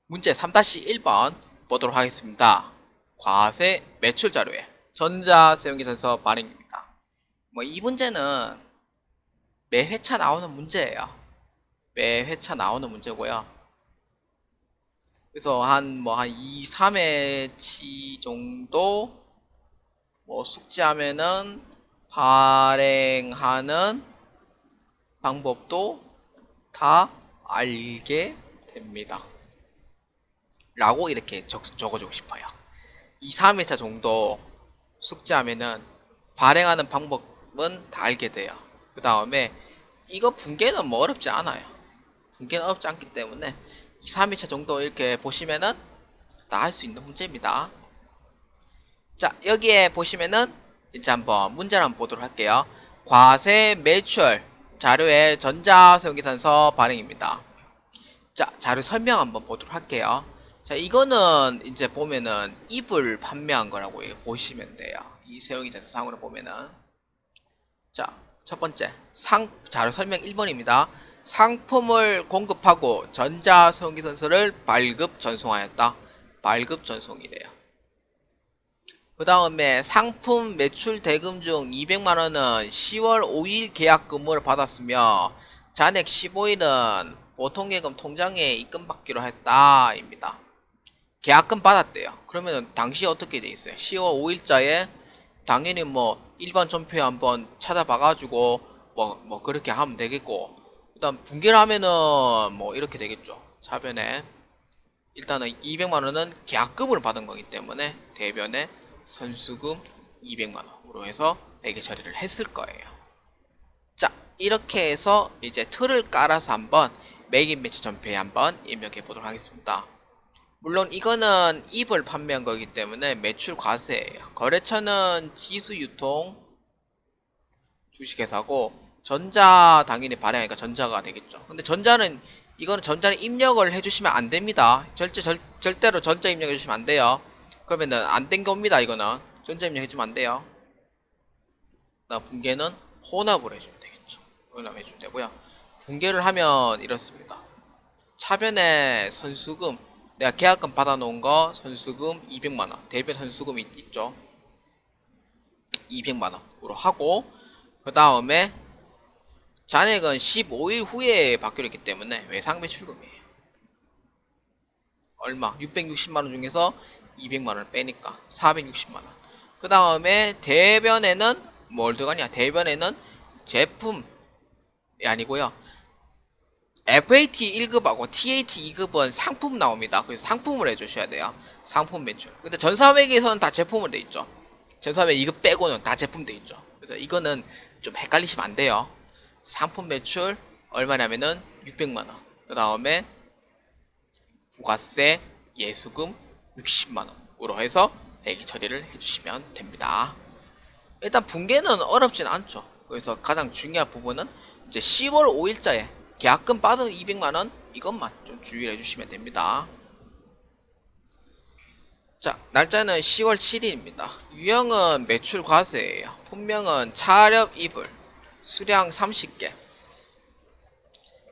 문제 3-1번 보도록 하겠습니다. 과세 매출 자료에 전자세용기사서 발행입니다. 이 문제는 매 회차 나오는 문제예요. 매 회차 나오는 문제고요. 그래서 한 2, 3회치 정도 숙지하면은 발행하는 방법도 다 알게 됩니다. 라고 이렇게 적어주고 싶어요. 2, 3회차 정도 숙지하면은 발행하는 방법은 다 알게 돼요. 그 다음에 이거 분계는 어렵지 않아요. 분계는 어렵지 않기 때문에 2, 3회차 정도 이렇게 보시면은 다 할 수 있는 문제입니다. 자, 여기에 보시면은 이제 한번 문제를 한번 보도록 할게요. 과세 매출 자료의 전자세용기산서 발행입니다. 자, 자료 설명 한번 보도록 할게요. 자, 이거는 이제 보면은 입을 판매한 거라고 보시면 돼요. 이 세용기사서 상으로 보면은. 자, 첫 번째 자료 설명 1번입니다. 상품을 공급하고 전자세용기사서를 발급 전송하였다. 발급 전송이래요. 그 다음에 상품 매출 대금 중 200만원은 10월 5일 계약금을 받았으며 잔액 15일은 보통예금 통장에 입금받기로 했다 입니다. 계약금 받았대요. 그러면 당시 어떻게 돼 있어요? 10월 5일자에 당연히 일반 전표에 한번 찾아봐가지고 그렇게 하면 되겠고, 일단 분개를 하면은 이렇게 되겠죠. 차변에 일단은 200만원은 계약금으로 받은 거기 때문에 대변에 선수금 200만원으로 해서 매개 처리를 했을 거예요. 자, 이렇게 해서 이제 틀을 깔아서 한번 매긴 매출 전표에 한번 입력해 보도록 하겠습니다. 물론 이거는 입을 판매한 거기 때문에 매출 과세예요. 거래처는 지수유통 주식회사고, 전자 당연히 발행하니까 전자가 되겠죠. 근데 이거는 전자는 입력을 해주시면 안 됩니다. 절대로 전자 입력해 주시면 안 돼요. 그러면은 안 된 겁니다. 이거는 전자 입력해 주면 안 돼요. 분계는 혼합을 해주면 되겠죠. 혼합해 주면 되고요. 분계를 하면 이렇습니다. 차변에 선수금, 내가 계약금 받아놓은 거 선수금 200만원, 대변 선수금 있죠. 200만원으로 하고, 그 다음에 잔액은 15일 후에 받기로 했기 때문에 외상매출금이에요. 얼마? 660만원 중에서 200만원을 빼니까 460만원. 그 다음에 대변에는 뭘 들어가냐? 대변에는 제품이 아니고요. FAT 1급하고 TAT 2급은 상품 나옵니다. 그래서 상품을 해주셔야 돼요. 상품 매출. 근데 전사회계에서는 다 제품으로 돼 있죠. 전사회 2급 빼고는 다 제품 돼 있죠. 그래서 이거는 좀 헷갈리시면 안 돼요. 상품 매출 얼마냐면은 600만원. 그 다음에 부가세 예수금 60만원으로 해서 매기 처리를 해주시면 됩니다. 일단 분계는 어렵진 않죠. 그래서 가장 중요한 부분은 이제 10월 5일자에 계약금 받은 200만원 이것만 좀 주의를 해주시면 됩니다. 자, 날짜는 10월 7일입니다. 유형은 매출 과세예요. 품명은 차렵 이불, 수량 30개,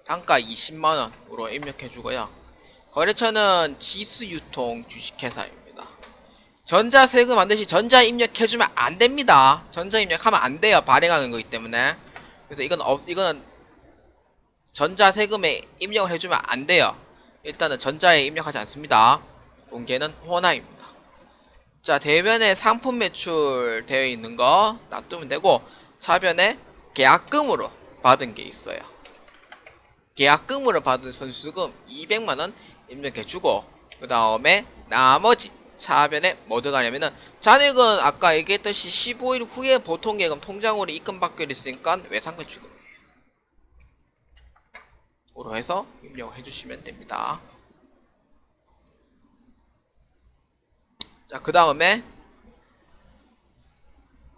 단가 20만원으로 입력해주고요. 거래처는 지수유통 주식회사입니다. 전자세금 반드시 전자 입력해주면 안 됩니다. 전자 입력하면 안 돼요. 발행하는 거기 때문에. 그래서 이거는 전자세금에 입력을 해주면 안 돼요. 일단은 전자에 입력하지 않습니다. 공개는 호나입니다. 자, 대변에 상품 매출 되어 있는 거 놔두면 되고, 차변에 계약금으로 받은 게 있어요. 계약금으로 받은 선수금 200만원 입력해주고, 그 다음에 나머지 차변에 뭐 들어가냐면은 잔액은 아까 얘기했듯이 15일 후에 보통예금 통장으로 입금받기로 했으니까 외상매출금으로 해서 입력을 해주시면 됩니다. 자, 그 다음에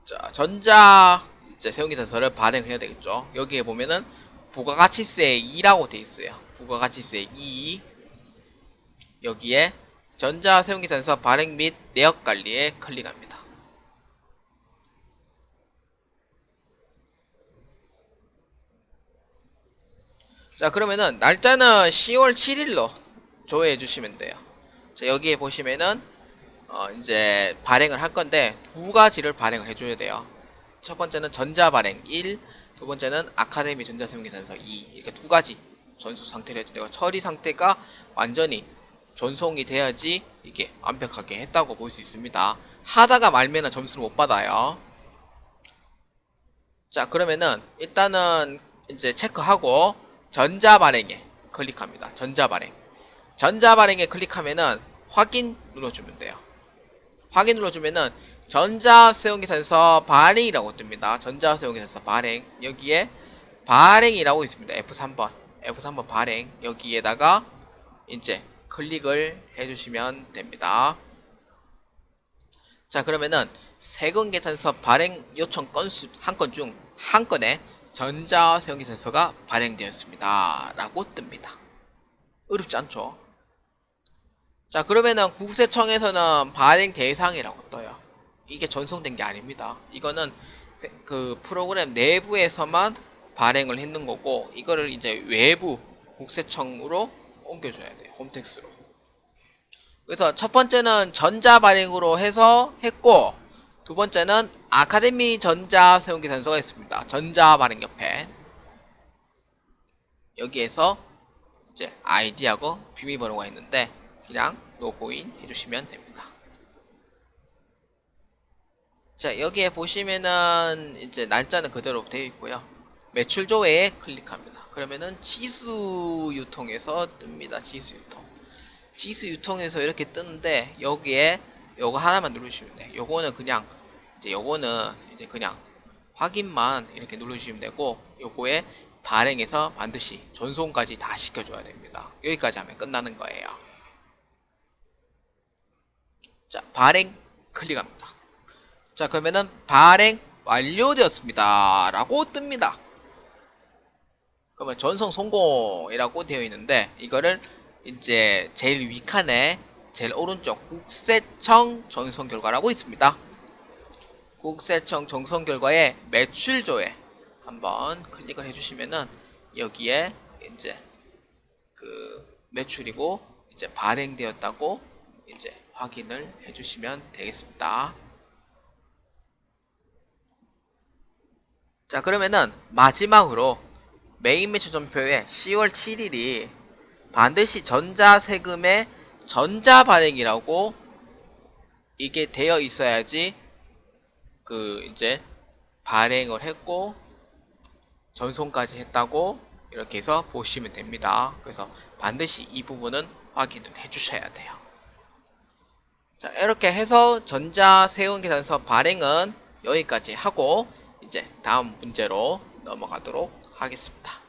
자, 전자 이제 세용기사서를 발행해야 되겠죠. 여기에 보면은 부가가치세 2라고 돼 있어요. 부가가치세 2. 여기에 전자 세용기사서 발행 및 내역 관리에 클릭합니다. 자, 그러면은 날짜는 10월 7일로 조회해 주시면 돼요. 자, 여기에 보시면은 이제 발행을 할 건데 두 가지를 발행을 해줘야 돼요. 첫 번째는 전자 발행 1, 두 번째는 아카데미 전자세운계산서 2, 이렇게 두 가지 전수 상태를 해줘야 돼요. 처리 상태가 완전히 전송이 돼야지 이게 완벽하게 했다고 볼 수 있습니다. 하다가 말면은 점수를 못 받아요. 자, 그러면은 일단은 이제 체크하고 전자 발행에 클릭합니다. 전자 발행. 전자 발행에 클릭하면은 확인 눌러주면 돼요. 확인 눌러주면은 전자세운계산서 발행이라고 뜹니다. 전자세운계산서 발행. 여기에 발행이라고 있습니다. F3번 발행. 여기에다가 이제 클릭을 해주시면 됩니다. 자, 그러면은 세금계산서 발행 요청 건수 한 건 중 한 건에 전자세운계산서가 발행되었습니다 라고 뜹니다. 어렵지 않죠? 자, 그러면은 국세청에서는 발행 대상이라고 떠요. 이게 전송된 게 아닙니다. 이거는 그 프로그램 내부에서만 발행을 했는 거고, 이거를 이제 외부 국세청으로 옮겨줘야 돼요. 홈택스로. 그래서 첫 번째는 전자 발행으로 해서 했고, 두 번째는 아카데미 전자세운계산서가 있습니다. 전자 발행 옆에 여기에서 이제 아이디하고 비밀번호가 있는데 그냥 로그인 해주시면 됩니다. 자, 여기에 보시면은 이제 날짜는 그대로 되어 있고요. 매출 조회에 클릭합니다. 그러면은 지수 유통에서 뜹니다. 지수 유통. 지수 유통에서 이렇게 뜨는데 여기에 요거 하나만 누르시면 돼요. 요거는 그냥 그냥 확인만 이렇게 누르시면 되고, 요거에 발행해서 반드시 전송까지 다 시켜줘야 됩니다. 여기까지 하면 끝나는 거예요. 자, 발행 클릭합니다. 자, 그러면은 발행 완료되었습니다 라고 뜹니다. 그러면 전송 성공이라고 되어 있는데, 이거를 이제 제일 위칸에 제일 오른쪽 국세청 전송 결과라고 있습니다. 국세청 전송 결과에 매출 조회 한번 클릭을 해주시면은 여기에 이제 그 매출이고 이제 발행되었다고 이제 확인을 해주시면 되겠습니다. 자, 그러면은 마지막으로 메인 매출 전표에 10월 7일이 반드시 전자세금의 전자 발행이라고 이게 되어 있어야지 그 이제 발행을 했고 전송까지 했다고 이렇게 해서 보시면 됩니다. 그래서 반드시 이 부분은 확인을 해 주셔야 돼요. 자, 이렇게 해서 전자세운계산서 발행은 여기까지 하고 이제 다음 문제로 넘어가도록 하겠습니다.